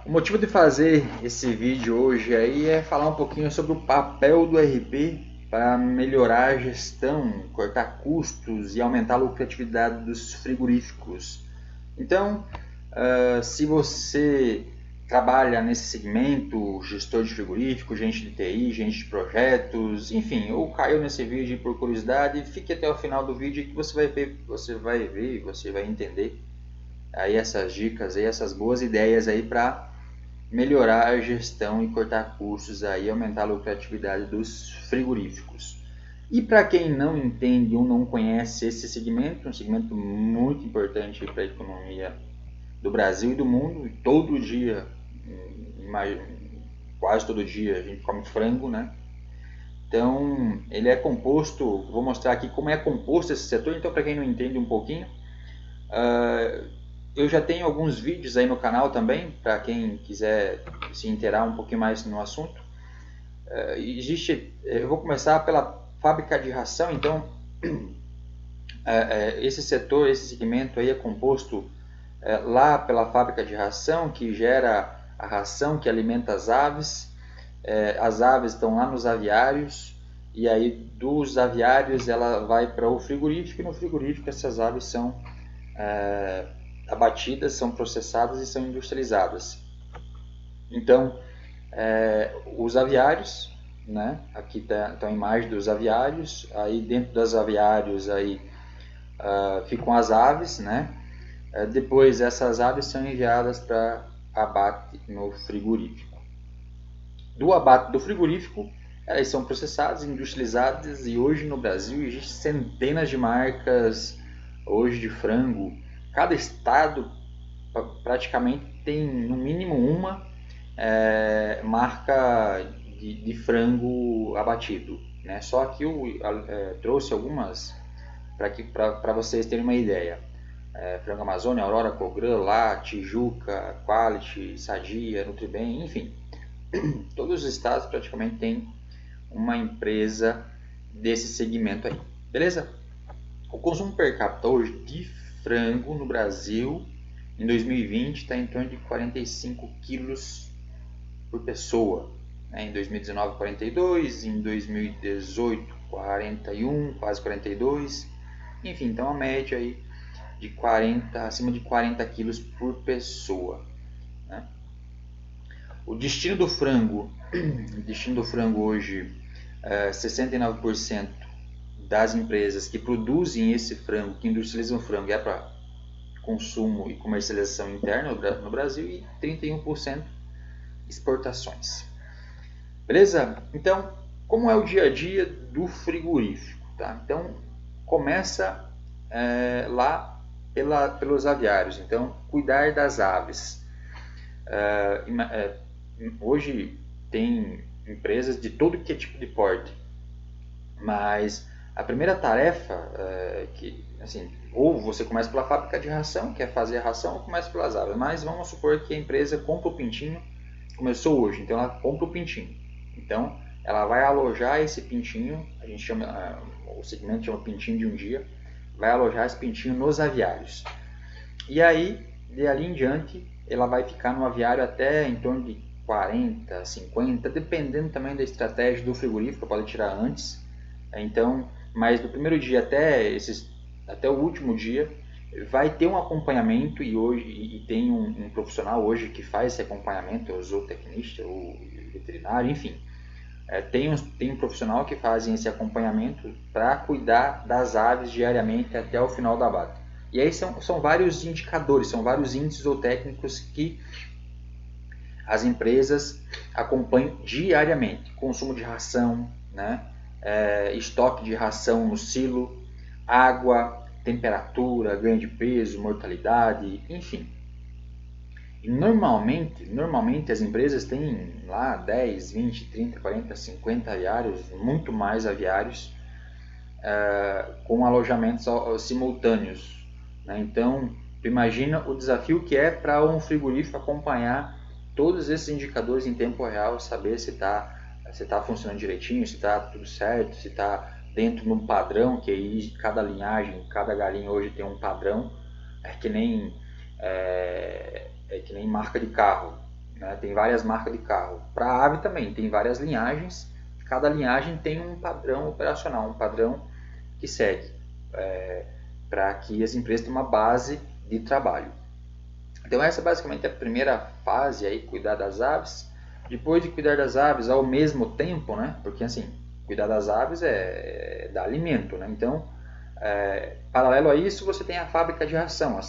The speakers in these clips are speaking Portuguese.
O motivo de fazer esse vídeo hoje aí é falar um pouquinho sobre o papel do RP para melhorar a gestão, cortar custos e aumentar a lucratividade dos frigoríficos. Então, se você trabalha nesse segmento, gestor de frigorífico, gente de TI, gente de projetos, enfim, ou caiu nesse vídeo por curiosidade, fique até o final do vídeo que você vai ver, você vai entender aí essas dicas, aí essas boas ideias aí para melhorar a gestão e cortar custos aí, aumentar a lucratividade dos frigoríficos. E para quem não entende ou não conhece esse segmento, um segmento muito importante para a economia do Brasil e do mundo, todo dia, quase todo dia a gente come frango, né? Então, ele é composto, vou mostrar aqui como é composto esse setor, então para quem não entende um pouquinho, eu já tenho alguns vídeos aí no canal também, para quem quiser se inteirar um pouquinho mais no assunto. Eu vou começar pela fábrica de ração, então esse setor, esse segmento aí é composto lá pela fábrica de ração, que gera a ração que alimenta as aves. As aves estão lá nos aviários, e aí dos aviários ela vai para o frigorífico, e no frigorífico essas aves são abatidas, são processadas e são industrializadas. Então, os aviários, né? Aqui está a imagem dos aviários, aí dentro dos aviários aí, ficam as aves, né? Depois essas aves são enviadas para abate no frigorífico. Do abate do frigorífico, elas são processadas, industrializadas, e hoje no Brasil existem centenas de marcas hoje de frango. Cada estado praticamente tem no mínimo uma marca de frango abatido, né? Só que eu trouxe algumas para vocês terem uma ideia. Frango Amazônia, Aurora, Cogran, Lá, Tijuca, Quality, Sadia, Nutribem, enfim. Todos os estados praticamente têm uma empresa desse segmento aí, beleza? O consumo per capita hoje de frango no Brasil em 2020 está em torno de 45 quilos por pessoa. Em 2019, 42, em 2018, 41, quase 42. Enfim, então a média aí de 40, acima de 40 quilos por pessoa. Né? O destino do frango hoje, 69% das empresas que produzem esse frango, que industrializam o frango, é para consumo e comercialização interna no Brasil, e 31% exportações. Beleza? Então, como é o dia a dia do frigorífico? Tá? Então, começa lá pelos aviários. Então, cuidar das aves. Hoje tem empresas de todo que é tipo de porte, mas a primeira tarefa que, assim, ou você começa pela fábrica de ração, que é fazer a ração, ou começa pelas aves. Mas vamos supor que a empresa compra o pintinho, começou hoje, então ela compra o pintinho. Então ela vai alojar esse pintinho, a gente chama, o segmento chama pintinho de um dia, vai alojar esse pintinho nos aviários. E aí, de ali em diante, ela vai ficar no aviário até em torno de 40, 50, dependendo também da estratégia do frigorífico, pode tirar antes. Então, mas do primeiro dia até o último dia, vai ter um acompanhamento, e tem um profissional hoje que faz esse acompanhamento, o zootecnista, o veterinário, enfim. Tem um profissional que faz esse acompanhamento para cuidar das aves diariamente até o final da abate. E aí são vários indicadores, são vários índices ou técnicos que as empresas acompanham diariamente. Consumo de ração, né? Estoque de ração no silo, água, temperatura, ganho de peso, mortalidade, enfim. E normalmente as empresas têm lá 10, 20, 30, 40, 50 aviários, muito mais aviários, com alojamentos simultâneos. Né? Então, imagina o desafio que é para um frigorífico acompanhar todos esses indicadores em tempo real, saber se está funcionando direitinho, se está tudo certo, se está dentro de um padrão, que aí cada linhagem, cada galinha hoje tem um padrão, é que nem marca de carro. né? Tem várias marcas de carro. Para a ave também, tem várias linhagens. Cada linhagem tem um padrão operacional, um padrão que segue, para que as empresas tenham uma base de trabalho. Então essa basicamente é a primeira fase, aí, cuidar das aves. Depois de cuidar das aves ao mesmo tempo, né? Porque assim, cuidar das aves é dar alimento, né? Então, paralelo a isso, você tem a fábrica de ração.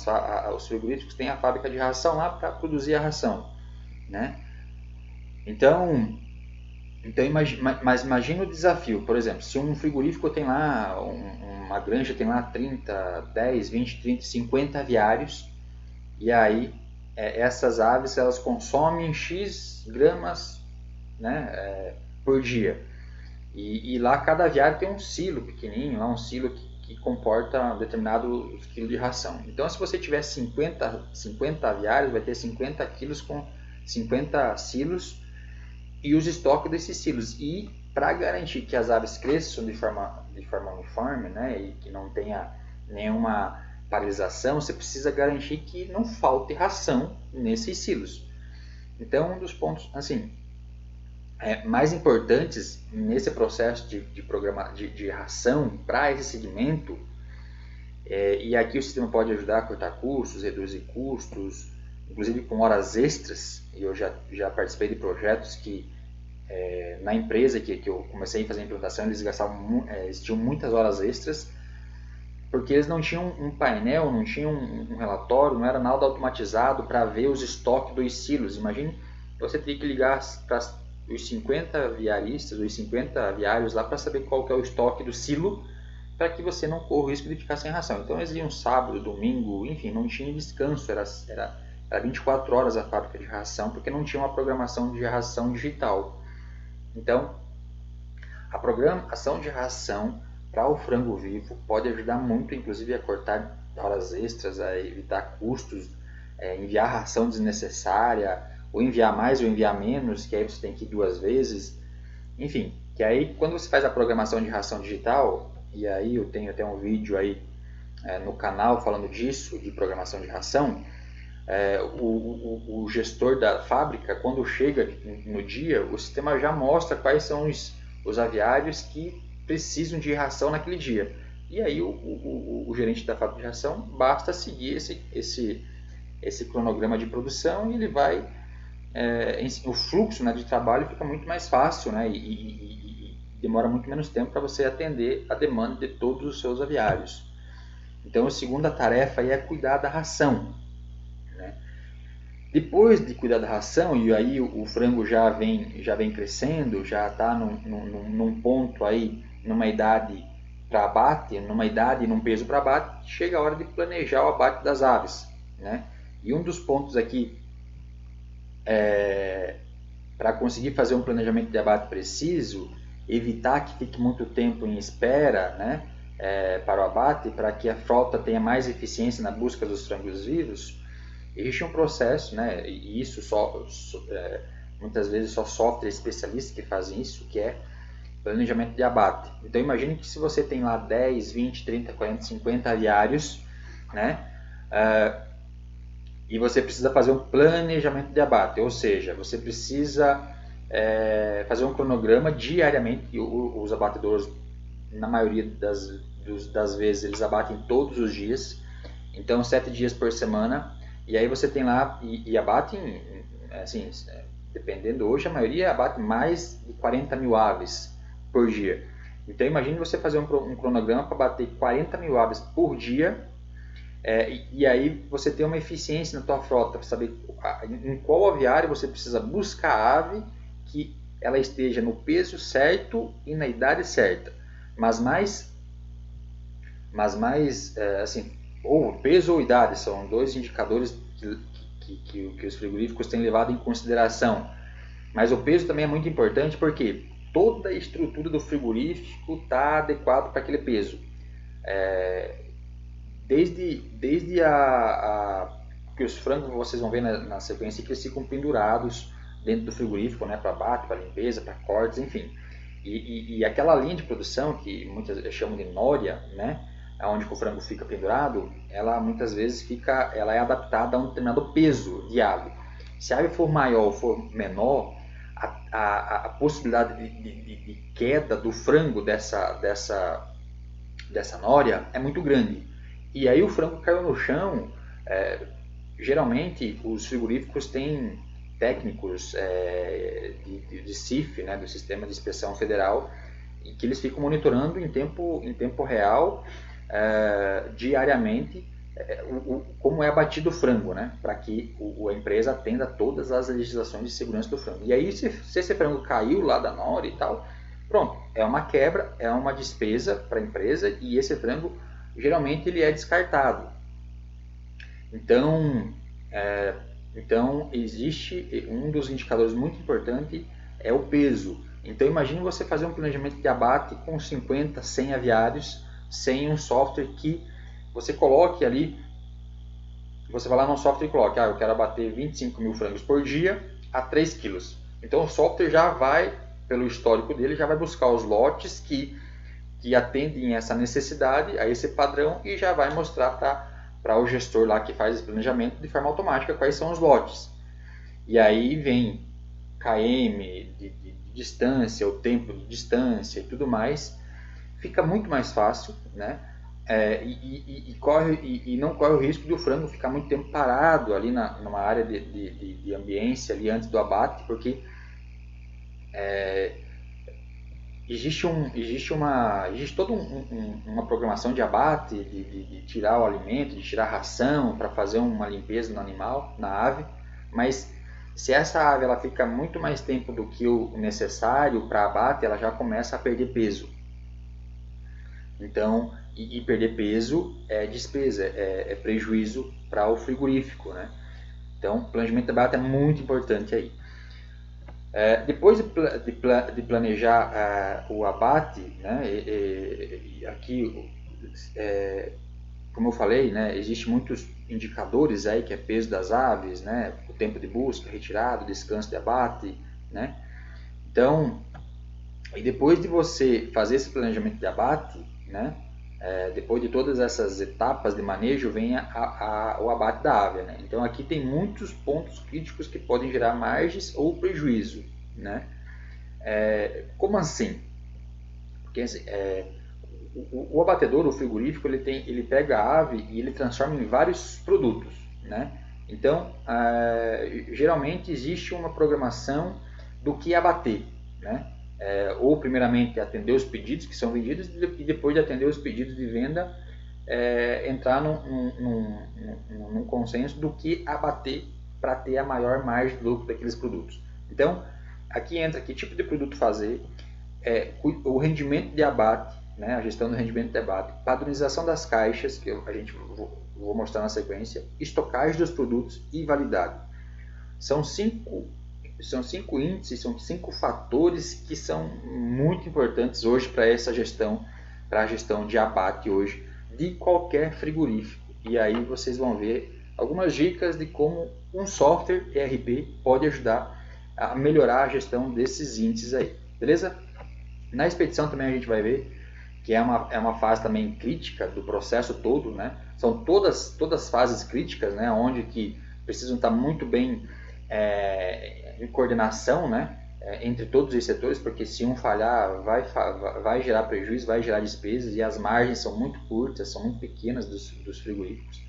Os frigoríficos têm a fábrica de ração lá para produzir a ração, né? Então mas imagina o desafio, por exemplo, se um frigorífico tem lá, uma granja tem lá 10, 20, 30, 50 aviários, e aí essas aves elas consomem X gramas, né, por dia. E lá cada aviário tem um silo pequenininho, lá um silo que comporta um determinado quilo de ração. Então se você tiver 50 aviários, vai ter 50 quilos com 50 silos e os estoques desses silos. E para garantir que as aves cresçam de forma uniforme, né, e que não tenha nenhuma paralisação, você precisa garantir que não falte ração nesses silos. Então, um dos pontos assim, mais importantes nesse processo de ração para esse segmento, e aqui o sistema pode ajudar a cortar custos, reduzir custos, inclusive com horas extras. E eu já participei de projetos que na empresa que eu comecei a fazer a implantação, eles tinham muitas horas extras, porque eles não tinham um painel, não tinham um relatório, não era nada automatizado para ver os estoques dos silos. Imagine, você teria que ligar para os 50 aviaristas, os 50 aviários lá para saber qual que é o estoque do silo, para que você não corra o risco de ficar sem ração. Então eles iam sábado, domingo, enfim, não tinha descanso, era 24 horas a fábrica de ração, porque não tinha uma programação de ração digital. Então, a programação de ração para o frango vivo pode ajudar muito, inclusive a cortar horas extras, a evitar custos, enviar ração desnecessária, ou enviar mais ou enviar menos, que aí você tem que ir 2 vezes. Enfim, que aí quando você faz a programação de ração digital, e aí eu tenho até um vídeo aí no canal falando disso, de programação de ração, o gestor da fábrica, quando chega no dia, o sistema já mostra quais são os aviários que precisam de ração naquele dia. E aí o gerente da fábrica de ração basta seguir esse cronograma de produção e ele vai... o fluxo, né, de trabalho fica muito mais fácil, né, e demora muito menos tempo para você atender a demanda de todos os seus aviários. Então a segunda tarefa aí é cuidar da ração. Depois de cuidar da ração, e aí o frango já vem crescendo, já está num ponto aí, numa idade para abate, numa idade e num peso para abate, chega a hora de planejar o abate das aves, né? E um dos pontos aqui para conseguir fazer um planejamento de abate preciso, evitar que fique muito tempo em espera, né, para o abate, para que a frota tenha mais eficiência na busca dos frangos vivos. Existe um processo, né, e isso muitas vezes só software especialistas que fazem isso, que é planejamento de abate. Então imagine que se você tem lá 10, 20, 30, 40, 50 aviários, né, e você precisa fazer um planejamento de abate, ou seja, você precisa fazer um cronograma diariamente. Os abatedores, na maioria das vezes, eles abatem todos os dias, então 7 dias por semana. E aí você tem lá, e abatem, assim, dependendo hoje, a maioria abate mais de 40 mil aves por dia. Então imagine você fazer um cronograma para bater 40 mil aves por dia, e aí você tem uma eficiência na tua frota, para saber em qual aviário você precisa buscar a ave, que ela esteja no peso certo e na idade certa. Mas mais assim, ou peso ou idade, são 2 indicadores que os frigoríficos têm levado em consideração. Mas o peso também é muito importante, porque toda a estrutura do frigorífico está adequada para aquele peso. Desde que os frangos, vocês vão ver na sequência, que eles ficam pendurados dentro do frigorífico, né, para abate, para limpeza, para cortes, enfim. E aquela linha de produção, que muitas chamam de nória, né, onde o frango fica pendurado, ela muitas vezes ela é adaptada a um determinado peso de ave. Se a ave for maior ou for menor, a possibilidade de queda do frango dessa nória é muito grande. E aí o frango caiu no chão. Geralmente os frigoríficos têm técnicos de CIF, né, do Sistema de Inspeção Federal, em que eles ficam monitorando em tempo real, diariamente, como é abatido o frango, né, para que a empresa atenda todas as legislações de segurança do frango. E aí, se esse frango caiu lá da nória e tal, pronto, é uma quebra, é uma despesa para a empresa, e esse frango geralmente ele é descartado. Então, existe um dos indicadores muito importante, é o peso. Então imagine você fazer um planejamento de abate com 50, 100 aviários, sem um software que você coloque ali, você vai lá no software e coloque, eu quero abater 25 mil frangos por dia a 3 quilos. Então o software já vai, pelo histórico dele, já vai buscar os lotes que atendem essa necessidade, a esse padrão, e já vai mostrar para o gestor lá que faz esse planejamento de forma automática quais são os lotes. E aí vem km de distância, o tempo de distância e tudo mais, fica muito mais fácil, né? E não corre o risco de o frango ficar muito tempo parado ali numa área de ambiência ali antes do abate, porque existe toda uma programação de abate, de tirar o alimento, de tirar a ração para fazer uma limpeza no animal, na ave, mas se essa ave ela fica muito mais tempo do que o necessário para abate, ela já começa a perder peso. Então, e perder peso é despesa, é prejuízo para o frigorífico, né? Então, o planejamento de abate é muito importante aí. Depois de planejar o abate, né, aqui, como eu falei, né, existem muitos indicadores aí, que é peso das aves, né, o tempo de busca, retirada, descanso de abate, né. Então, e depois de você fazer esse planejamento de abate, né, depois de todas essas etapas de manejo, vem o abate da ave, né? Então aqui tem muitos pontos críticos que podem gerar margens ou prejuízo, né? Como assim? Porque o abatedor, o frigorífico, ele pega a ave e ele transforma em vários produtos, né? Então geralmente existe uma programação do que abater, né? Ou primeiramente atender os pedidos que são vendidos, e depois de atender os pedidos de venda, entrar num consenso do que abater para ter a maior margem de lucro daqueles produtos. Então, aqui entra que tipo de produto fazer, o rendimento de abate, né, a gestão do rendimento de abate, padronização das caixas, que vou mostrar na sequência, estocagem dos produtos e validade. São cinco índices, são 5 fatores que são muito importantes hoje para essa gestão, para a gestão de abate hoje de qualquer frigorífico. E aí vocês vão ver algumas dicas de como um software ERP pode ajudar a melhorar a gestão desses índices aí, beleza? Na expedição também a gente vai ver que é uma fase também crítica do processo todo, né? São todas fases críticas, né? Onde que precisam estar muito bem em coordenação, né, entre todos os setores, porque se um falhar vai gerar prejuízo, vai gerar despesas, e as margens são muito curtas, são muito pequenas dos frigoríficos.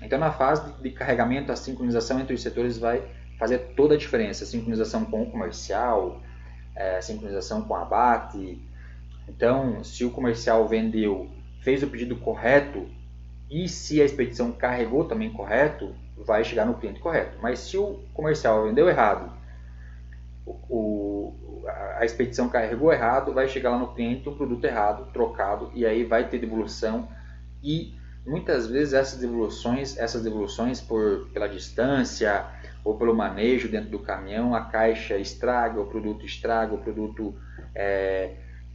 Então na fase de carregamento, a sincronização entre os setores vai fazer toda a diferença, a sincronização com o comercial, a sincronização com o abate. Então, se o comercial fez o pedido correto, e se a expedição carregou também correto, vai chegar no cliente correto. Mas se o comercial vendeu errado, a expedição carregou errado, vai chegar lá no cliente o produto errado, trocado, e aí vai ter devolução. E muitas vezes essas devoluções pela distância ou pelo manejo dentro do caminhão, a caixa estraga, o produto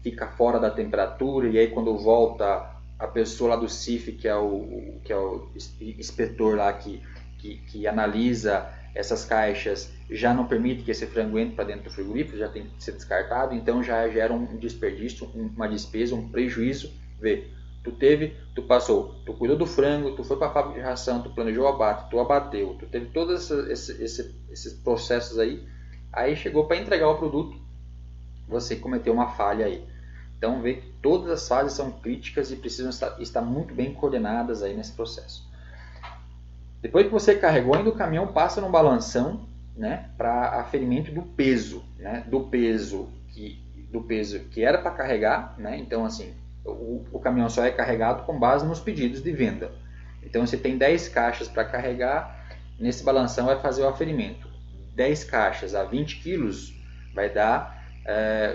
fica fora da temperatura, e aí quando volta a pessoa lá do CIF, que é o inspetor lá que analisa essas caixas, já não permite que esse frango entre para dentro do frigorífico, já tem que ser descartado, então já gera um desperdício, uma despesa, um prejuízo. tu passou, tu cuidou do frango, tu foi para a fábrica de ração, tu planejou o abate, tu abateu, tu teve todos esses processos aí chegou para entregar o produto, você cometeu uma falha aí. Então vê que todas as fases são críticas e precisam estar muito bem coordenadas aí nesse processo. Depois que você carregou, ainda o caminhão passa no balanção, né, para aferimento do peso, né, do peso que era para carregar, né, então assim, o caminhão só é carregado com base nos pedidos de venda. Então você tem 10 caixas para carregar, nesse balanção vai fazer o aferimento. 10 caixas a 20 quilos vai dar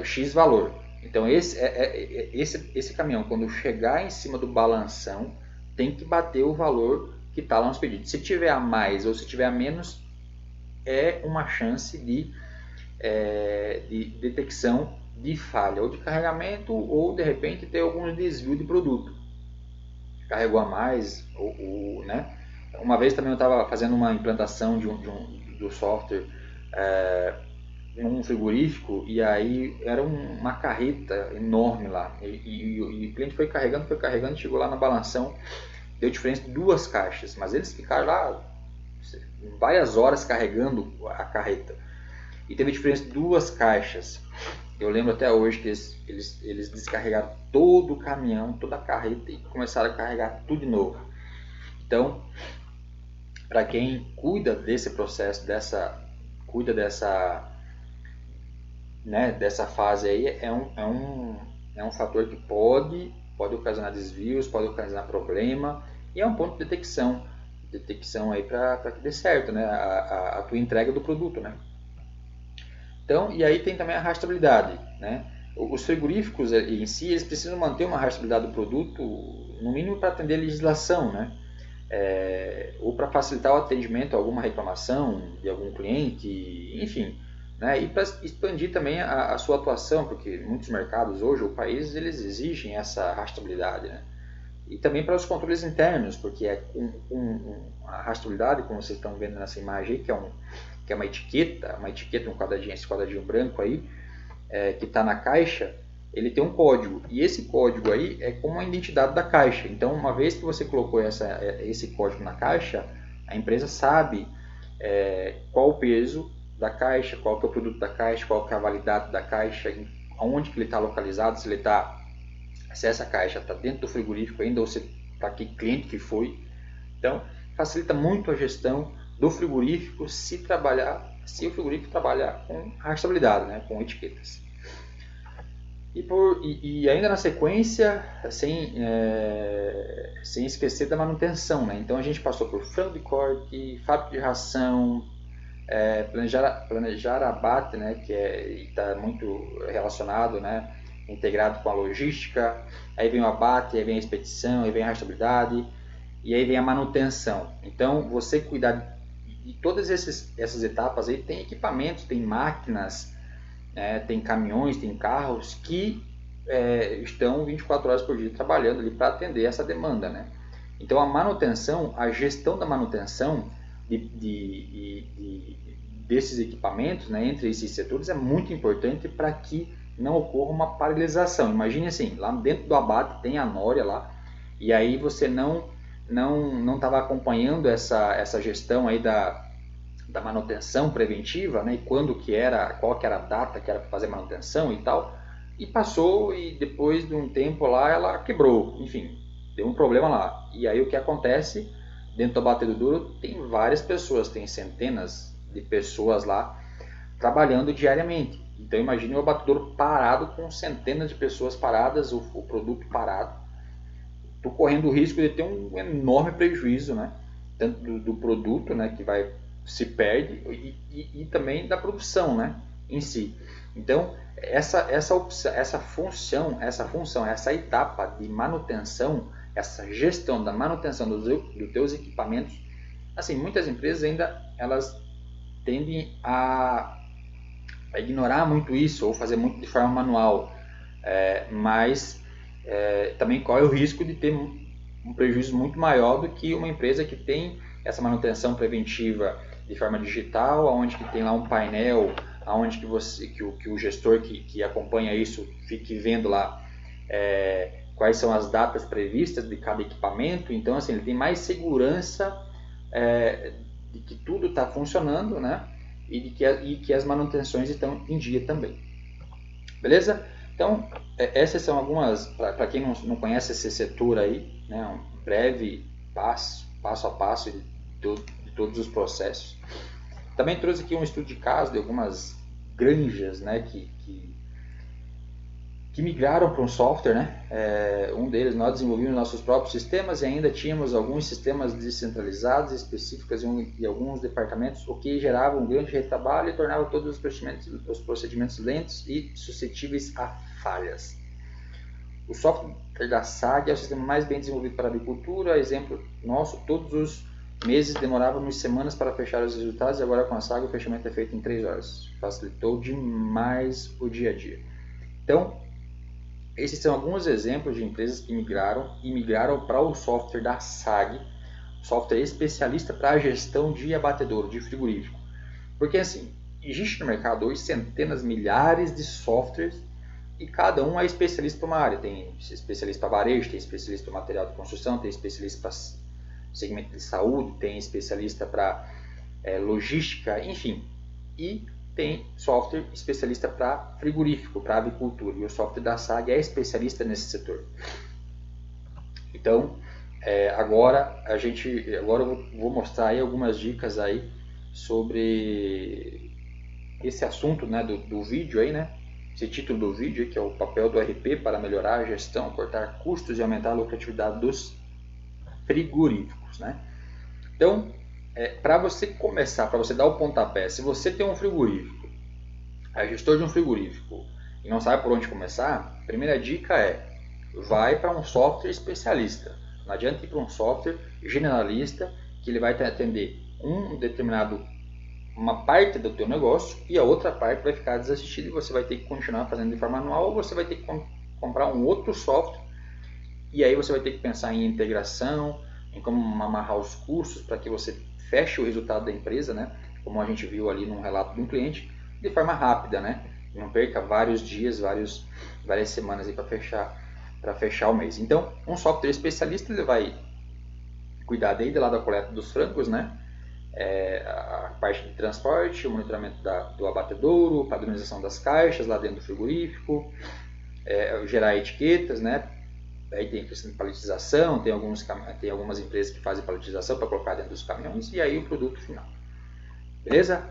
X valor. Então esse caminhão, quando chegar em cima do balanção, tem que bater o valor que está lá nos pedidos. Se tiver a mais ou se tiver a menos, é uma chance de detecção de falha, ou de carregamento, ou de repente ter algum desvio de produto. Carregou a mais, né? Uma vez também eu estava fazendo uma implantação do software em um frigorífico, e aí era uma carreta enorme lá, e o cliente foi carregando, chegou lá na balanção, deu diferença de 2 caixas, mas eles ficaram lá várias horas carregando a carreta, e teve diferença de 2 caixas. Eu lembro até hoje que eles descarregaram todo o caminhão, toda a carreta, e começaram a carregar tudo de novo. Então, para quem cuida desse processo, cuida dessa fase aí, é um fator que pode ocasionar desvios, pode ocasionar problema, e é um ponto de detecção aí para que dê certo, né, a tua entrega do produto, né. Então, e aí tem também a rastreabilidade, né. Os frigoríficos em si, eles precisam manter uma rastreabilidade do produto, no mínimo para atender a legislação, né, ou para facilitar o atendimento a alguma reclamação de algum cliente, enfim, né, e para expandir também a sua atuação, porque muitos mercados hoje, ou países, eles exigem essa rastreabilidade, né? E também para os controles internos, porque a rastreabilidade, como vocês estão vendo nessa imagem aí, que é uma etiqueta, um quadradinho, esse quadradinho branco aí, que está na caixa, ele tem um código, e esse código aí é como a identidade da caixa. Então, uma vez que você colocou esse código na caixa, a empresa sabe qual o peso da caixa, qual que é o produto da caixa, qual que é a validade da caixa, onde que ele está localizado, se essa caixa está dentro do frigorífico ainda, ou se para que cliente que foi. Então, facilita muito a gestão do frigorífico se o frigorífico trabalhar com rastreabilidade, né, com etiquetas. E ainda na sequência, sem esquecer da manutenção, né? Então a gente passou por frango de corte, fábrica de ração, planejar abate, né, que está muito relacionado, né, integrado com a logística. Aí vem o abate, aí vem a expedição, aí vem a rastreabilidade, e aí vem a manutenção. Então você cuidar de todas essas etapas aí, tem equipamentos, tem máquinas, tem caminhões, tem carros que estão 24 horas por dia trabalhando ali para atender essa demanda, né? Então a manutenção, a gestão da manutenção desses equipamentos, né, entre esses setores é muito importante para que não ocorra uma paralisação. Imagine assim, lá dentro do abate tem a nória lá, e aí você não estava acompanhando essa gestão aí da manutenção preventiva, né, e qual que era a data que era para fazer manutenção e tal, e passou, e depois de um tempo lá ela quebrou, enfim, deu um problema lá. E aí o que acontece? Dentro do abatedouro tem várias pessoas, tem centenas de pessoas lá trabalhando diariamente. Então imagine o abatedouro parado com centenas de pessoas paradas, o produto parado. Estou correndo o risco de ter um enorme prejuízo, né? Tanto do produto, né, que se perde, e também da produção, né, em si. Então essa função, essa etapa de manutenção, essa gestão da manutenção dos teus equipamentos, assim, muitas empresas ainda elas tendem a ignorar muito isso, ou fazer muito de forma manual, mas também corre o risco de ter um prejuízo muito maior do que uma empresa que tem essa manutenção preventiva de forma digital, onde que tem lá um painel, onde que o gestor que acompanha isso fique vendo lá quais são as datas previstas de cada equipamento. Então, assim, ele tem mais segurança de que tudo está funcionando, né? E que as manutenções estão em dia também. Beleza? Então, essas são algumas, para quem não conhece esse setor aí, né? Um breve passo a passo de todos os processos. Também trouxe aqui um estudo de caso de algumas granjas, né, que migraram para um software, né? Um deles nós desenvolvemos nossos próprios sistemas e ainda tínhamos alguns sistemas descentralizados específicos em alguns departamentos, o que gerava um grande retrabalho e tornava todos os procedimentos lentos e suscetíveis a falhas. O software da SAG é o sistema mais bem desenvolvido para a agricultura. Exemplo nosso, todos os meses demorávamos semanas para fechar os resultados e agora com a SAG o fechamento é feito em 3 horas. Facilitou demais o dia a dia. Então, esses são alguns exemplos de empresas que migraram para o software da SAG, software especialista para a gestão de abatedouro, de frigorífico. Porque assim, existe no mercado hoje centenas, milhares de softwares e cada um é especialista para uma área. Tem especialista para varejo, tem especialista para material de construção, tem especialista para segmento de saúde, tem especialista para logística, enfim. E tem software especialista para frigorífico, para avicultura. E o software da SAG é especialista nesse setor. Então, agora eu vou mostrar aí algumas dicas aí sobre esse assunto, né, do vídeo aí, né? Esse título do vídeo, que é o papel do RP para melhorar a gestão, cortar custos e aumentar a lucratividade dos frigoríficos, né? Então, para você começar, para você dar o pontapé, se você tem um frigorífico, é gestor de um frigorífico e não sabe por onde começar, a primeira dica vai para um software especialista. Não adianta ir para um software generalista que ele vai te atender uma parte do teu negócio e a outra parte vai ficar desassistida e você vai ter que continuar fazendo de forma manual ou você vai ter que comprar um outro software e aí você vai ter que pensar em integração, em como amarrar os custos para que você feche o resultado da empresa, né? Como a gente viu ali num relato de um cliente, de forma rápida, né? Não perca vários dias, várias semanas para fechar o mês. Então, um software especialista ele vai cuidar desde lá da coleta dos frangos, né? A parte de transporte, o monitoramento do abatedouro, padronização das caixas lá dentro do frigorífico, gerar etiquetas, né? Aí tem questão de paletização, tem algumas empresas que fazem paletização para colocar dentro dos caminhões e aí o produto final. Beleza?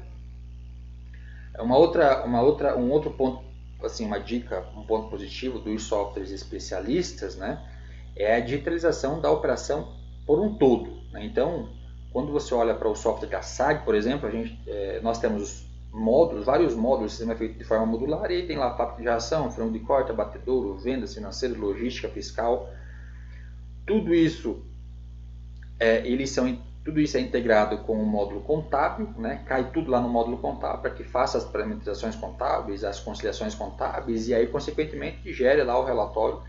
Um outro ponto, assim, uma dica, um ponto positivo dos softwares especialistas, né? É a digitalização da operação por um todo, né? Então, quando você olha para o software da SAG, por exemplo, nós temos vários módulos, o sistema é feito de forma modular, e aí tem lá fábrica de ração, frango de corte, abatedouro, vendas, financeiras, logística, fiscal. Tudo isso tudo isso é integrado com o módulo contábil, né? Cai tudo lá no módulo contábil para que faça as parametrizações contábeis, as conciliações contábeis e aí, consequentemente, gere lá os relatórios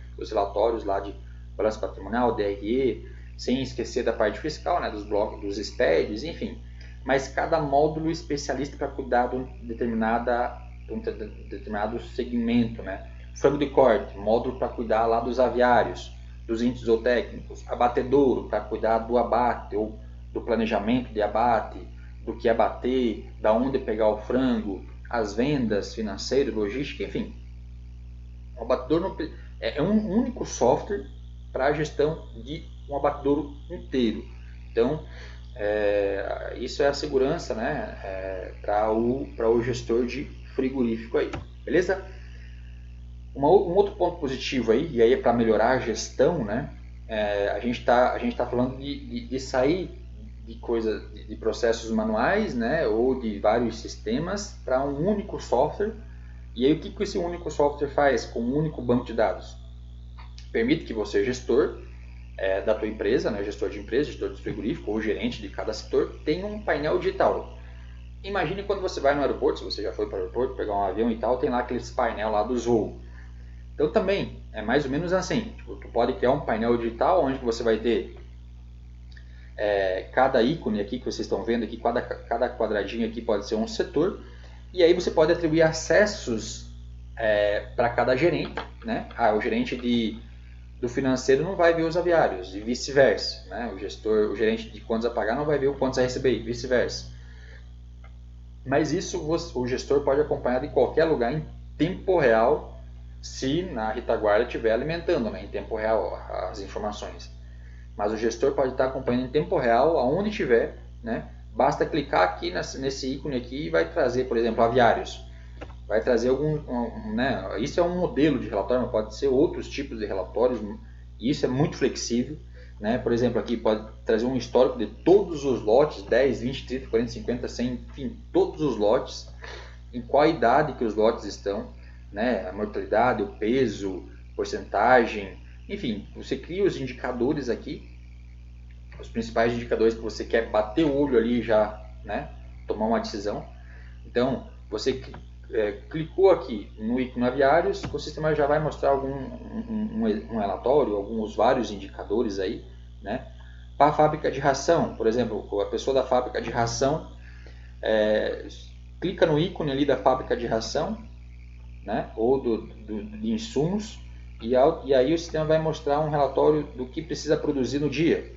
lá de balanço patrimonial, DRE, sem esquecer da parte fiscal, né? Dos blocos, dos SPEDs, enfim. Mas cada módulo especialista para cuidar de um determinado segmento, né? Frango de corte, módulo para cuidar lá dos aviários, dos índices zootécnicos, abatedouro para cuidar do abate ou do planejamento de abate, do que abater, da onde pegar o frango, as vendas, financeiro, logística, enfim. O abatedouro é um único software para a gestão de um abatedouro inteiro. Então, isso é a segurança, né, para o gestor de frigorífico aí, beleza? Um outro ponto positivo aí, e aí é para melhorar a gestão, né? A gente tá falando de sair de processos manuais, né? Ou de vários sistemas para um único software. E aí o que esse único software faz com um único banco de dados? Permite que você, gestor da tua empresa, né? Gestor de empresa, gestor de frigorífico ou gerente de cada setor, tenha um painel digital. Imagine quando você vai no aeroporto, se você já foi para o aeroporto, pegar um avião e tal, tem lá aqueles painel lá dos voos. Então também é mais ou menos assim, tipo, tu pode criar um painel digital onde você vai ter cada ícone aqui que vocês estão vendo aqui, cada quadradinho aqui pode ser um setor, e aí você pode atribuir acessos para cada gerente, né? O gerente do financeiro não vai ver os aviários e vice-versa, né? O gerente de contas a pagar não vai ver o contas a receber e vice-versa. Mas isso o gestor pode acompanhar de qualquer lugar em tempo real, se na retaguarda estiver alimentando, né, em tempo real as informações. Mas o gestor pode estar acompanhando em tempo real aonde estiver, né? Basta clicar aqui nesse ícone aqui e vai trazer, por exemplo, aviários. Vai trazer né? Isso é um modelo de relatório, mas pode ser outros tipos de relatórios. E isso é muito flexível, né? Por exemplo, aqui pode trazer um histórico de todos os lotes, 10, 20, 30, 40, 50, 100, enfim, todos os lotes, em qual idade que os lotes estão, né? A mortalidade, o peso, porcentagem, enfim, você cria os indicadores aqui, os principais indicadores que você quer bater o olho ali já, né? Tomar uma decisão. Então, você clicou aqui no ícone aviários, o sistema já vai mostrar um relatório, alguns vários indicadores aí, né? Para a fábrica de ração, por exemplo, a pessoa da fábrica de ração clica no ícone ali da fábrica de ração, né? Ou de insumos, e aí o sistema vai mostrar um relatório do que precisa produzir no dia,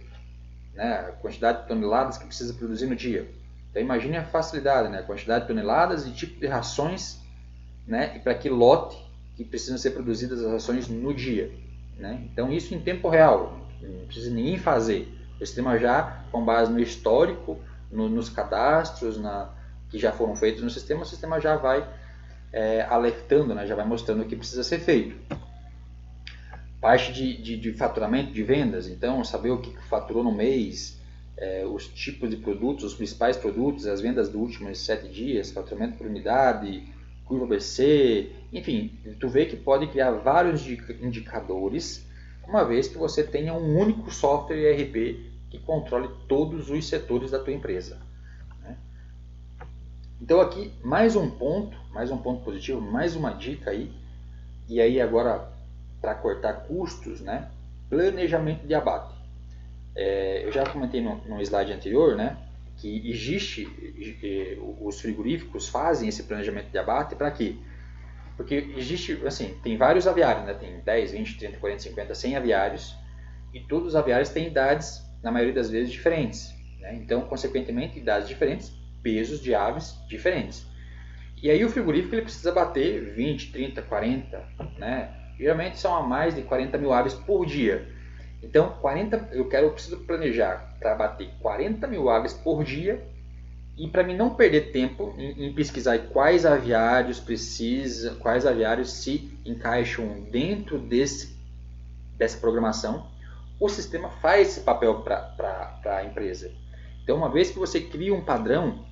né? A quantidade de toneladas que precisa produzir no dia. Então imagine a facilidade, né? A quantidade de toneladas e tipo de rações, né? E para que lote que precisam ser produzidas as rações no dia, né? Então isso em tempo real, não precisa ninguém fazer. O sistema já, com base no histórico, nos cadastros que já foram feitos no sistema, o sistema já vai alertando, né? Já vai mostrando o que precisa ser feito. Parte de faturamento, de vendas, então saber o que faturou no mês, os tipos de produtos, os principais produtos, as vendas dos últimos 7 dias, faturamento por unidade, curva BC, enfim, tu vê que pode criar vários indicadores, uma vez que você tenha um único software ERP que controle todos os setores da tua empresa, né? Então aqui mais um ponto positivo, mais uma dica aí, e aí agora para cortar custos, né? Planejamento de abate. Eu já comentei no slide anterior, né, que os frigoríficos fazem esse planejamento de abate para quê? Porque existe, assim, tem vários aviários, né, tem 10, 20, 30, 40, 50, 100 aviários, e todos os aviários têm idades, na maioria das vezes, diferentes, né? Então, consequentemente, idades diferentes, pesos de aves diferentes. E aí o frigorífico ele precisa bater 20, 30, 40, né? Geralmente são a mais de 40 mil aves por dia. Então, eu preciso planejar para bater 40 mil aves por dia, e para mim não perder tempo em pesquisar quais aviários se encaixam dentro dessa programação, o sistema faz esse papel para a empresa. Então, uma vez que você cria um padrão,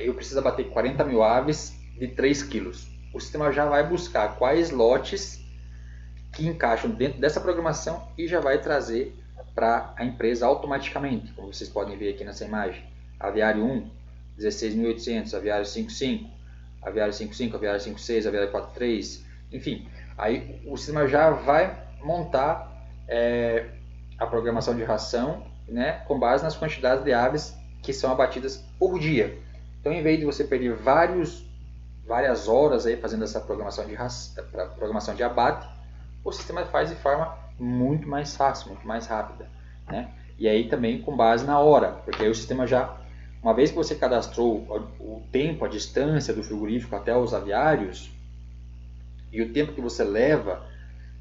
eu preciso bater 40 mil aves de 3 quilos. O sistema já vai buscar quais lotes que encaixam dentro dessa programação e já vai trazer para a empresa automaticamente, como vocês podem ver aqui nessa imagem. Aviário 1, 16.800, aviário 5.5, aviário 5.5, aviário 5.6, aviário 4.3, enfim. Aí o sistema já vai montar a programação de ração, né, com base nas quantidades de aves que são abatidas por dia. Então, em vez de você perder várias horas aí fazendo essa programação de abate, o sistema faz de forma muito mais fácil, muito mais rápida, né? E aí também com base na hora, porque aí o sistema já, uma vez que você cadastrou o tempo, a distância do frigorífico até os aviários e o tempo que você leva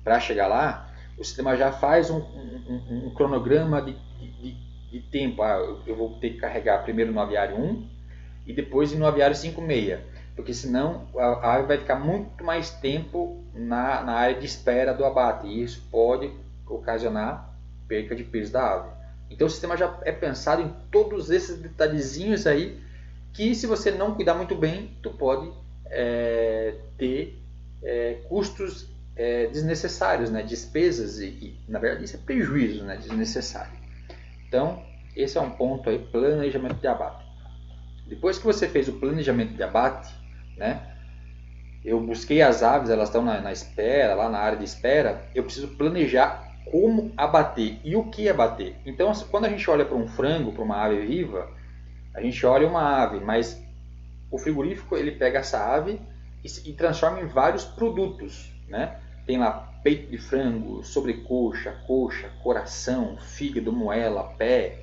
para chegar lá, o sistema já faz um cronograma de tempo. Eu vou ter que carregar primeiro no aviário 1 e depois no aviário 5.6, porque senão a ave vai ficar muito mais tempo na área de espera do abate, e isso pode ocasionar perca de peso da ave. Então o sistema já é pensado em todos esses detalhezinhos aí, que se você não cuidar muito bem, tu pode ter custos desnecessários, né? Despesas e na verdade isso é prejuízo, né? Desnecessário. Então esse é um ponto aí, planejamento de abate. Depois que você fez o planejamento de abate, né? Eu busquei as aves, elas estão na espera, lá na área de espera, eu preciso planejar como abater e o que abater. Então, quando a gente olha para um frango, para uma ave viva, a gente olha uma ave, mas o frigorífico ele pega essa ave e transforma em vários produtos, né? Tem lá peito de frango, sobrecoxa, coxa, coração, fígado, moela, pé,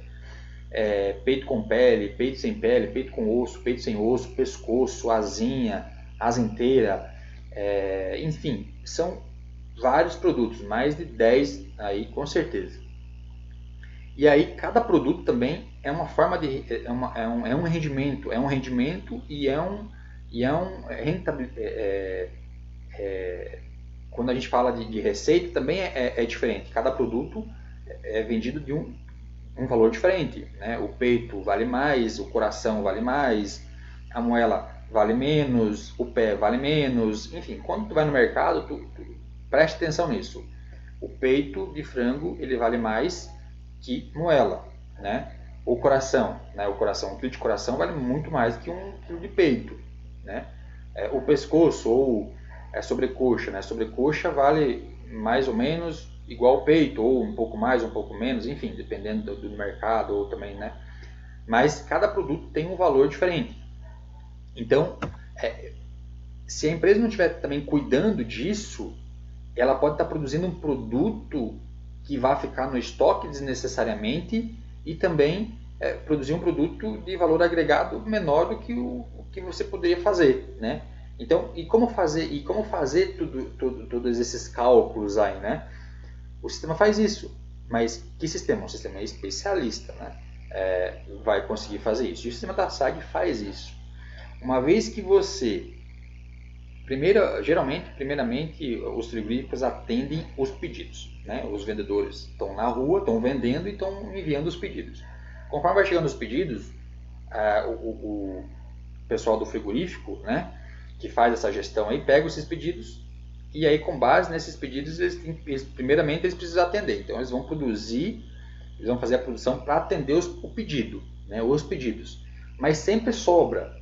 peito com pele, peito sem pele, peito com osso, peito sem osso, pescoço, asinha, asa inteira, enfim, são vários produtos, mais de 10 aí com certeza. E aí cada produto também é uma forma de é um rendimento e quando a gente fala de receita também é diferente. Cada produto é vendido de um valor diferente, né? O peito vale mais, o coração vale mais, a moela vale menos, o pé vale menos, enfim, quando tu vai no mercado, tu preste atenção nisso. O peito de frango ele vale mais que moela, né? O coração, um quilo de coração vale muito mais que um quilo de peito, né? O pescoço ou sobrecoxa, né? Sobrecoxa vale mais ou menos igual ao peito, ou um pouco mais, um pouco menos, enfim, dependendo do mercado ou também, né? Mas cada produto tem um valor diferente. Então, se a empresa não estiver também cuidando disso, ela pode estar produzindo um produto que vai ficar no estoque desnecessariamente e também produzir um produto de valor agregado menor do que o que você poderia fazer, né? Então, e como fazer todos esses cálculos aí, né? O sistema faz isso, mas que sistema? Um sistema especialista, né? Vai conseguir fazer isso. E o sistema da SAG faz isso. Uma vez que você primeiramente, os frigoríficos atendem os pedidos, né? Os vendedores estão na rua, estão vendendo e estão enviando os pedidos. Conforme vai chegando os pedidos, o pessoal do frigorífico, né, que faz essa gestão aí, pega esses pedidos e aí com base nesses pedidos, primeiramente eles precisam atender. Então eles vão fazer a produção para atender o pedido, né, os pedidos. Mas sempre sobra,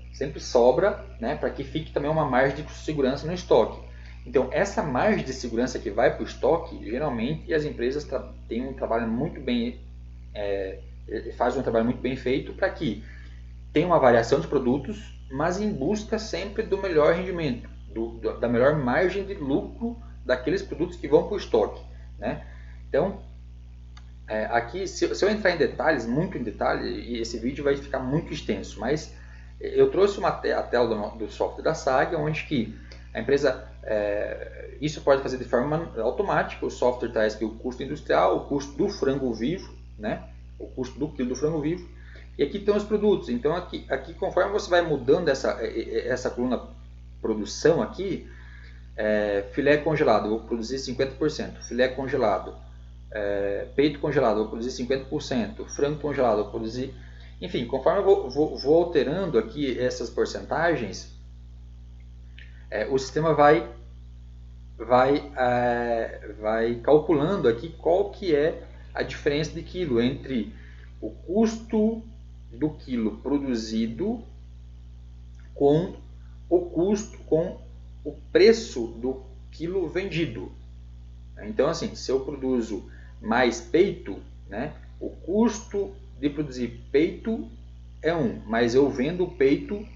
né, para que fique também uma margem de segurança no estoque. Então, essa margem de segurança que vai para o estoque, geralmente as empresas têm um trabalho muito bem, fazem um trabalho muito bem feito para que tenha uma variação de produtos, mas em busca sempre do melhor rendimento, da melhor margem de lucro daqueles produtos que vão para o estoque, né? Então, aqui, se eu entrar em detalhes, muito em detalhe, esse vídeo vai ficar muito extenso, mas eu trouxe a tela do software da SAG, onde que a empresa, isso pode fazer de forma automática, o software traz aqui o custo industrial, o custo do frango vivo, né? O custo do quilo do frango vivo, e aqui estão os produtos. Então aqui conforme você vai mudando essa coluna produção aqui, filé congelado, eu vou produzir 50%, filé congelado, peito congelado, eu vou produzir 50%, frango congelado, eu vou produzir... Enfim, conforme eu vou alterando aqui essas porcentagens, o sistema vai calculando aqui qual que é a diferença de quilo entre o custo do quilo produzido com o preço do quilo vendido. Então, assim, se eu produzo mais peito, né, o custo de produzir peito é 1, mas eu vendo o peito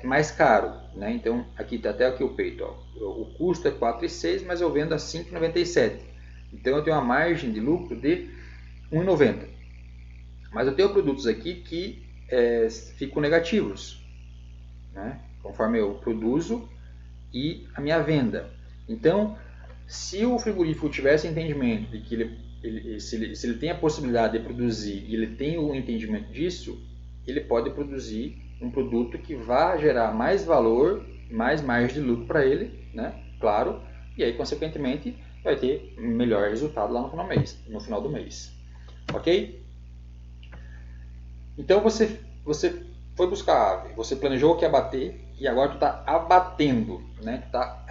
mais caro, né? Então, aqui está até aqui o peito, ó. O custo é 4,6, mas eu vendo a 5,97. Então, eu tenho uma margem de lucro de 1,90. Mas eu tenho produtos aqui que ficam negativos, né? Conforme eu produzo e a minha venda. Então, se o frigorífico tivesse entendimento de que se ele tem a possibilidade de produzir e ele tem o entendimento disso, ele pode produzir um produto que vá gerar mais valor, mais margem de lucro para ele, né? Claro, e aí consequentemente vai ter melhor resultado lá no final do mês. Ok? Então você foi buscar a ave, você planejou que ia abater e agora tu está abatendo, né? Tu está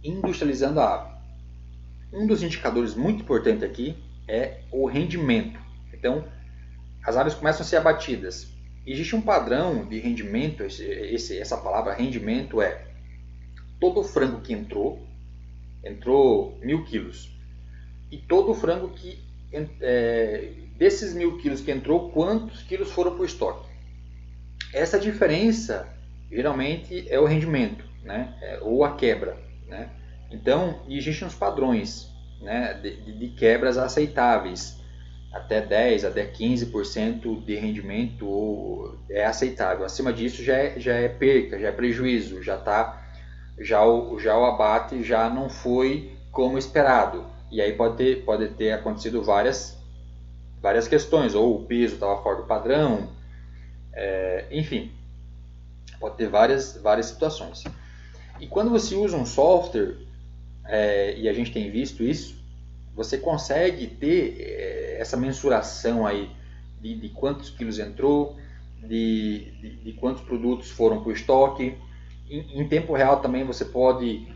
industrializando a ave. Um dos indicadores muito importantes aqui é o rendimento. Então, as aves começam a ser abatidas. Existe um padrão de rendimento, essa palavra rendimento é todo frango que entrou 1.000 quilos. E todo frango que, desses 1.000 quilos que entrou, quantos quilos foram para o estoque? Essa diferença geralmente é o rendimento, né? Ou a quebra, né? Então, existem os padrões, né, de quebras aceitáveis. Até 10, até 15% de rendimento é aceitável. Acima disso já é perca, já é prejuízo, já o abate já não foi como esperado. E aí pode ter acontecido várias questões, ou o peso estava fora do padrão, enfim, pode ter várias situações. E quando você usa um software, e a gente tem visto isso, você consegue ter essa mensuração aí de quantos quilos entrou, de quantos produtos foram para o estoque. Em tempo real também você pode,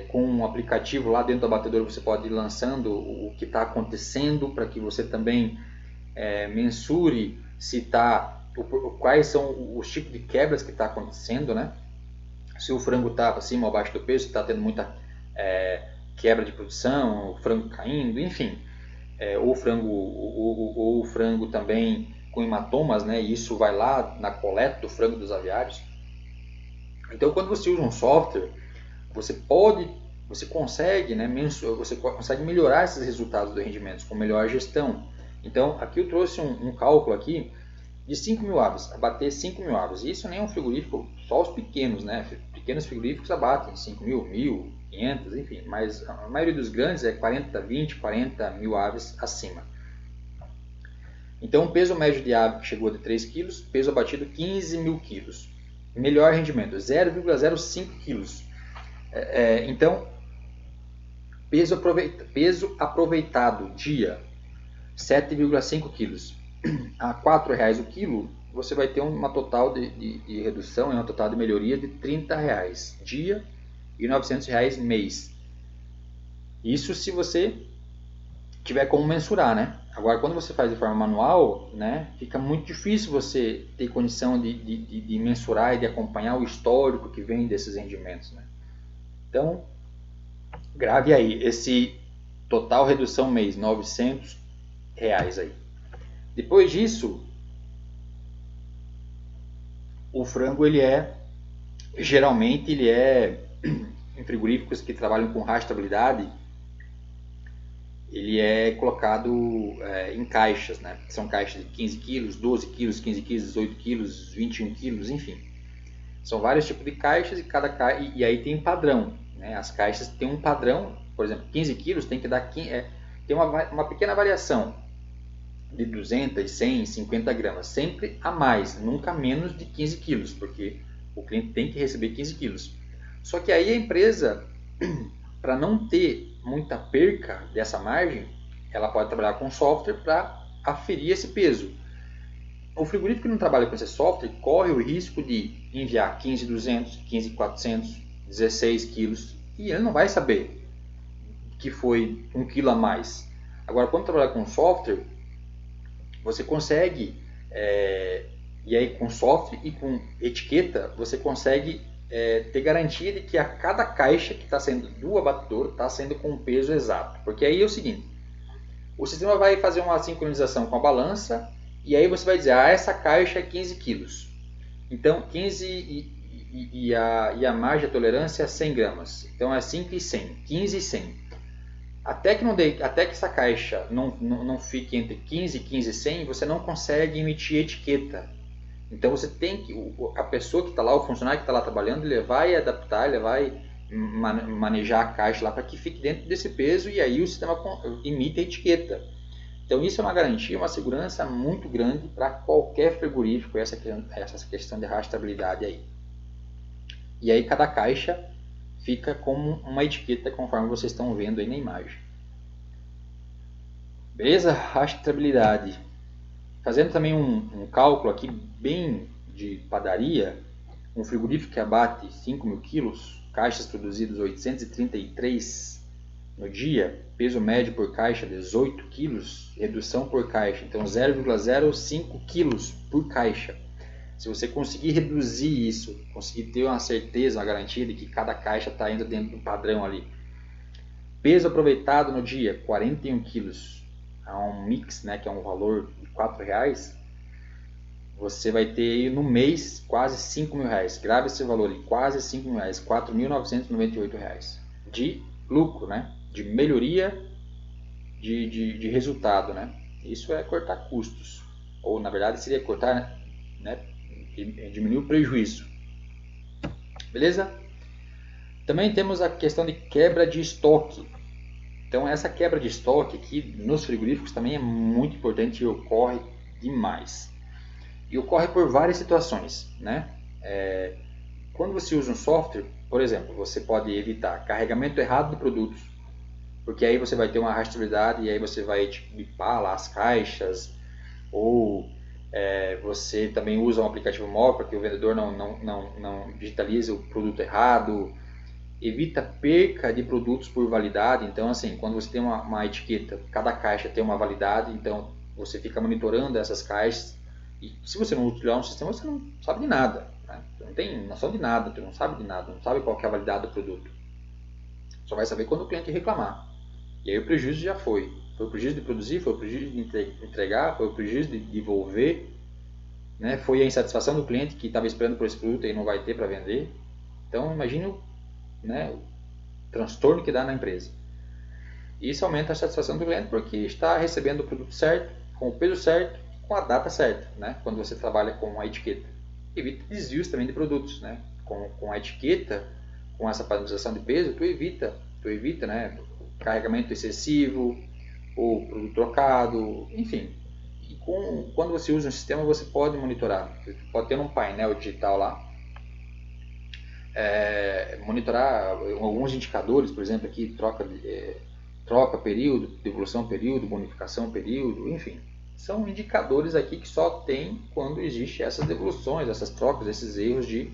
com um aplicativo lá dentro do abatedor, você pode ir lançando o que está acontecendo para que você também mensure se quais são os tipos de quebras que está acontecendo, né? Se o frango está acima ou abaixo do peso, se está tendo muita quebra de produção, o frango caindo, enfim, ou o frango também com hematomas, né? E isso vai lá na coleta do frango dos aviários. Então, quando você usa um software, você consegue, né, você consegue melhorar esses resultados do rendimento com melhor gestão. Então, aqui eu trouxe um cálculo aqui de 5.000 aves, abater 5.000 aves. Isso nem é um frigorífico, só os pequenos, né? Pequenos frigoríficos abatem 5.000, 1.500, enfim. Mas a maioria dos grandes é 40 mil aves acima. Então, o peso médio de ave que chegou de 3 kg, peso abatido 15.000 kg. Melhor rendimento, 0,05 kg. Então, peso aproveitado, dia, 7,5 kg. A R$ 4,00 o quilo, você vai ter uma total de redução, uma total de melhoria de R$ 30,00 dia e R$ 900,00 mês. Isso se você tiver como mensurar, né? Agora, quando você faz de forma manual, né, fica muito difícil você ter condição de mensurar e de acompanhar o histórico que vem desses rendimentos, né? Então, grave aí, esse total redução mês, R$ 900,00 aí. Depois disso, o frango geralmente em frigoríficos que trabalham com rastreabilidade, ele é colocado em caixas, né? São caixas de 15 quilos, 12 quilos, 15 quilos, 18 quilos, 21 quilos, enfim. São vários tipos de caixas e aí tem padrão, né? As caixas têm um padrão, por exemplo, 15 quilos tem que dar tem uma pequena variação de 200, 100, 50 gramas, sempre a mais, nunca menos de 15 quilos, porque o cliente tem que receber 15 quilos. Só que aí a empresa, para não ter muita perca dessa margem, ela pode trabalhar com software para aferir esse peso. O frigorífico que não trabalha com esse software corre o risco de enviar 15.200, 15.400, 16 quilos e ele não vai saber que foi 1 quilo a mais. Agora, quando trabalhar com software, você consegue, e aí com software e com etiqueta, você consegue ter garantia de que a cada caixa que está sendo do abatedor está sendo com o peso exato. Porque aí é o seguinte, o sistema vai fazer uma sincronização com a balança e aí você vai dizer, essa caixa é 15 quilos. Então, 15 e a margem de tolerância é 100 gramas. Então, é 5 e 100, 15 e 100. Até que essa caixa não fique entre 15 e 100, você não consegue emitir etiqueta. Então você tem que, a pessoa que está lá, o funcionário que está lá trabalhando, ele vai adaptar, ele vai manejar a caixa lá para que fique dentro desse peso e aí o sistema emite a etiqueta. Então isso é uma garantia, uma segurança muito grande para qualquer frigorífico, essa questão de rastreabilidade aí. E aí cada caixa fica como uma etiqueta conforme vocês estão vendo aí na imagem. Beleza? Rastreabilidade. Fazendo também um cálculo aqui bem de padaria, um frigorífico que abate 5.000 quilos, caixas produzidas 833 no dia, peso médio por caixa 18 quilos, redução por caixa, então 0,05 quilos por caixa. Se você conseguir reduzir isso, conseguir ter uma certeza, uma garantia de que cada caixa está indo dentro do padrão ali. Peso aproveitado no dia, 41 quilos. Há um mix, né, que é um valor de R$ 4,00. você vai ter aí no mês quase 5 mil reais. Grave esse valor aí, quase 5 mil reais, 4.998 reais de lucro, né? De melhoria de resultado, né? Isso é cortar custos, ou na verdade seria cortar, né? Diminuir o prejuízo. Beleza? Também temos a questão de quebra de estoque. Então essa quebra de estoque aqui nos frigoríficos também é muito importante e ocorre demais. E ocorre por várias situações, né? Quando você usa um software, por exemplo, você pode evitar carregamento errado de produtos, porque aí você vai ter uma rastreabilidade e aí você vai bipar lá as caixas, ou você também usa um aplicativo móvel para que o vendedor não digitalize o produto errado. Evita perca de produtos por validade. Então, assim, quando você tem uma etiqueta, cada caixa tem uma validade, então você fica monitorando essas caixas. E se você não utilizar um sistema, você não sabe de nada, né? Você não tem noção de nada, você não sabe de nada, não sabe qual que é a validade do produto. Só vai saber quando o cliente reclamar. E aí o prejuízo já foi. Foi o prejuízo de produzir, foi o prejuízo de entregar, foi o prejuízo de devolver, né? Foi a insatisfação do cliente que estava esperando por esse produto e não vai ter para vender. Então, imagine, né, o transtorno que dá na empresa. E isso aumenta a satisfação do cliente porque está recebendo o produto certo, com o peso certo, com a data certa, né? Quando você trabalha com a etiqueta. Evita desvios também de produtos, né? Com a etiqueta, com essa padronização de peso, tu evita, né, carregamento excessivo, ou produto trocado, enfim. E quando você usa um sistema, você pode monitorar. Você pode ter um painel digital lá, monitorar alguns indicadores, por exemplo, aqui troca período, devolução período, bonificação período, enfim. São indicadores aqui que só tem quando existe essas devoluções, essas trocas, esses erros e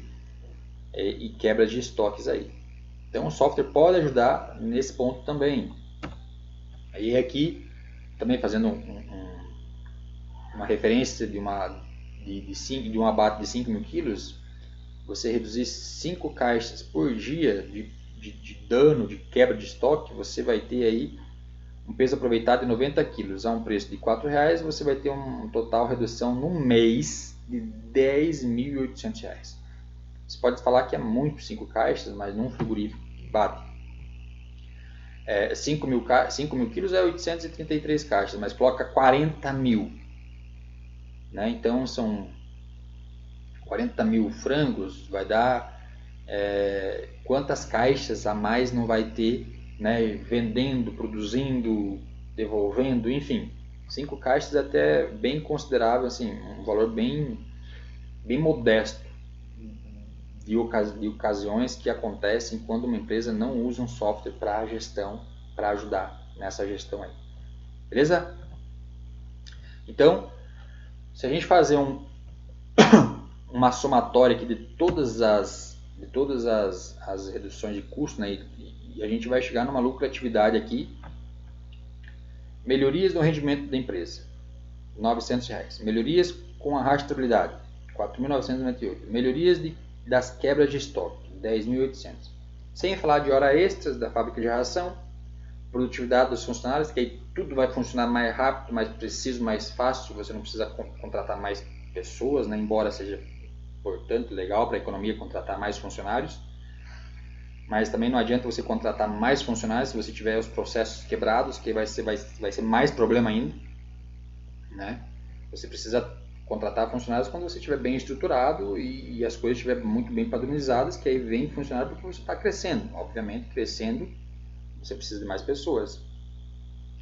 quebra de estoques aí. Então o software pode ajudar nesse ponto também. Aí aqui, também fazendo uma referência de um abate de 5 mil quilos, você reduzir 5 caixas por dia de dano, de quebra de estoque, você vai ter aí um peso aproveitado de 90 quilos a um preço de R$4, você vai ter um total redução no mês de R$10.800. Você pode falar que é muito 5 caixas, mas num frigorífico bate. 5 mil quilos é 833 caixas, mas coloca 40 mil. Né? Então são 40 mil frangos, vai dar quantas caixas a mais não vai ter, né? Vendendo, produzindo, devolvendo, enfim. 5 caixas é até bem considerável, assim, um valor bem modesto de ocasiões que acontecem quando uma empresa não usa um software para gestão, para ajudar nessa gestão aí. Beleza? Então, se a gente fazer uma somatória aqui de todas as reduções de custo, né, e a gente vai chegar numa lucratividade aqui. Melhorias no rendimento da empresa, R$900. Melhorias com a rastreabilidade, R$4.998. Melhorias das quebras de estoque, R$10.800. Sem falar de hora extras da fábrica de ração, produtividade dos funcionários, que aí tudo vai funcionar mais rápido, mais preciso, mais fácil. Você não precisa contratar mais pessoas, né? Embora seja, portanto, legal para a economia contratar mais funcionários. Mas também não adianta você contratar mais funcionários se você tiver os processos quebrados, que vai ser mais problema ainda, né? Você precisa contratar funcionários quando você estiver bem estruturado e as coisas estiverem muito bem padronizadas, que aí vem funcionário porque você está crescendo. Obviamente, crescendo, você precisa de mais pessoas.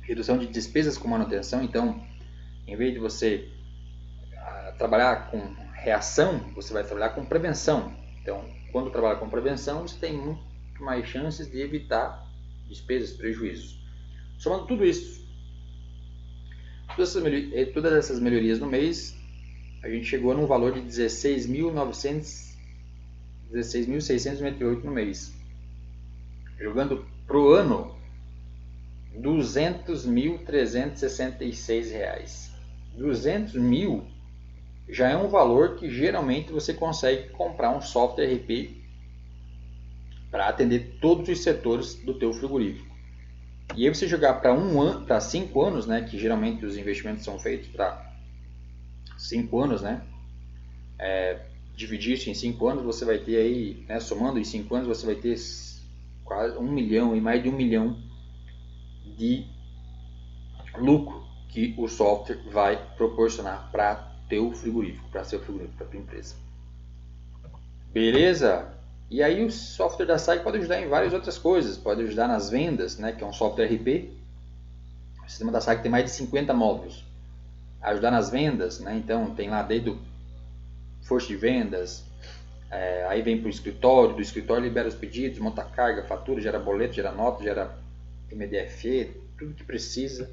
Redução de despesas com manutenção. Então, em vez de você trabalhar com reação, você vai trabalhar com prevenção. Então, quando trabalha com prevenção, você tem muito mais chances de evitar despesas, prejuízos. Somando tudo isso, todas essas melhorias no mês, a gente chegou num valor de 16.698 no mês. Jogando pro ano, R$200.366. 200 mil já é um valor que geralmente você consegue comprar um software ERP para atender todos os setores do teu frigorífico. E aí você jogar para 5 anos, né, que geralmente os investimentos são feitos para 5 anos, né, dividir isso em 5 anos, você vai ter aí, né, somando em 5 anos, você vai ter quase 1 milhão e mais de 1 milhão de lucro que o software vai proporcionar para teu frigorífico, para seu frigorífico, para tua empresa. Beleza? E aí o software da SAG pode ajudar em várias outras coisas, pode ajudar nas vendas, né, que é um software RP. O sistema da SAG tem mais de 50 módulos. Ajudar nas vendas, né, então tem lá desde o força de vendas, aí vem para o escritório, do escritório libera os pedidos, monta carga, fatura, gera boleto, gera nota, gera MDFE, tudo que precisa.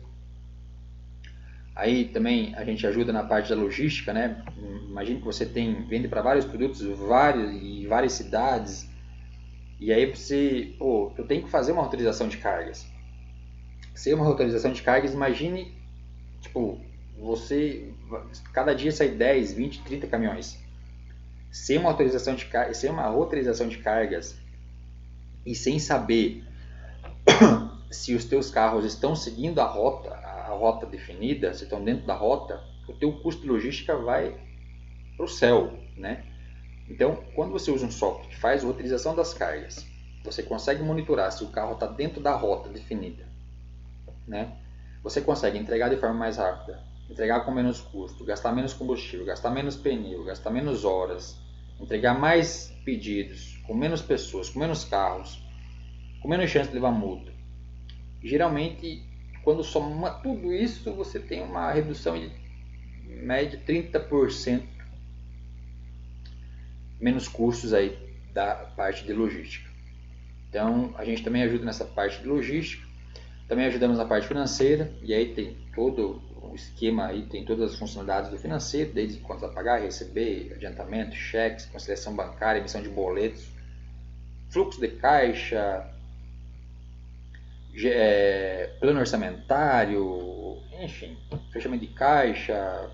Aí também a gente ajuda na parte da logística, né? Imagine que você vende para vários produtos, em várias cidades, e aí você, eu tenho que fazer uma roteirização de cargas. Se é uma roteirização de cargas, imagine, você, cada dia sai 10, 20, 30 caminhões. Sem uma roteirização de cargas e sem saber se os teus carros estão seguindo a rota definida, se estão dentro da rota, o teu custo de logística vai para o céu, né? Então, quando você usa um software que faz a roteirização das cargas, você consegue monitorar se o carro está dentro da rota definida, né? Você consegue entregar de forma mais rápida, entregar com menos custo, gastar menos combustível, gastar menos pneu, gastar menos horas, entregar mais pedidos, com menos pessoas, com menos carros, com menos chance de levar multa. Geralmente, quando soma tudo isso, você tem uma redução de média 30% menos custos aí da parte de logística. Então, a gente também ajuda nessa parte de logística, também ajudamos na parte financeira, e aí tem todo o esquema, aí tem todas as funcionalidades do financeiro, desde contas a pagar, receber, adiantamento, cheques, conciliação bancária, emissão de boletos, fluxo de caixa, plano orçamentário, enfim, fechamento de caixa,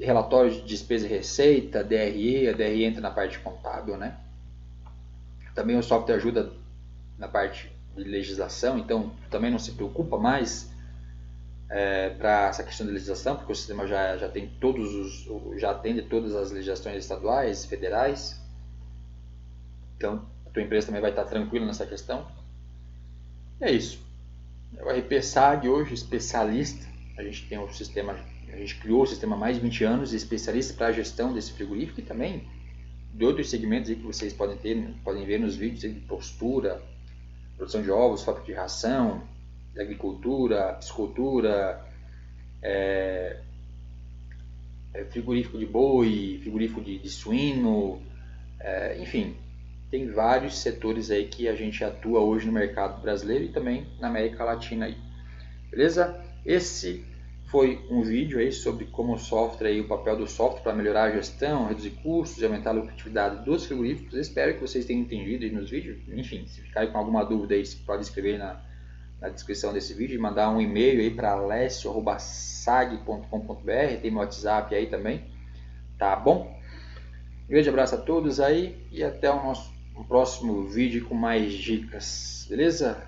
relatórios de despesa e receita, DRE, a DRE entra na parte contábil, né? Também o software ajuda na parte de legislação, então também não se preocupa mais para essa questão de legislação, porque o sistema já tem já atende todas as legislações estaduais, federais. Então a tua empresa também vai estar tranquila nessa questão. É isso. O RP SAG hoje, especialista, a gente tem a gente criou o sistema há mais de 20 anos, especialista para a gestão desse frigorífico e também de outros segmentos aí que vocês podem ver nos vídeos aí de postura, produção de ovos, fábrica de ração, de agricultura, piscicultura, frigorífico de boi, frigorífico de suíno, enfim, tem vários setores aí que a gente atua hoje no mercado brasileiro e também na América Latina aí. Beleza? Esse foi um vídeo aí sobre como o software e o papel do software para melhorar a gestão, reduzir custos e aumentar a lucratividade dos frigoríficos. Eu espero que vocês tenham entendido aí nos vídeos. Enfim, se ficarem com alguma dúvida aí, você pode escrever na descrição desse vídeo e mandar um e-mail aí para alessio@sag.com.br. Tem meu WhatsApp aí também, tá bom? Um grande abraço a todos aí e até o próximo vídeo com mais dicas, beleza?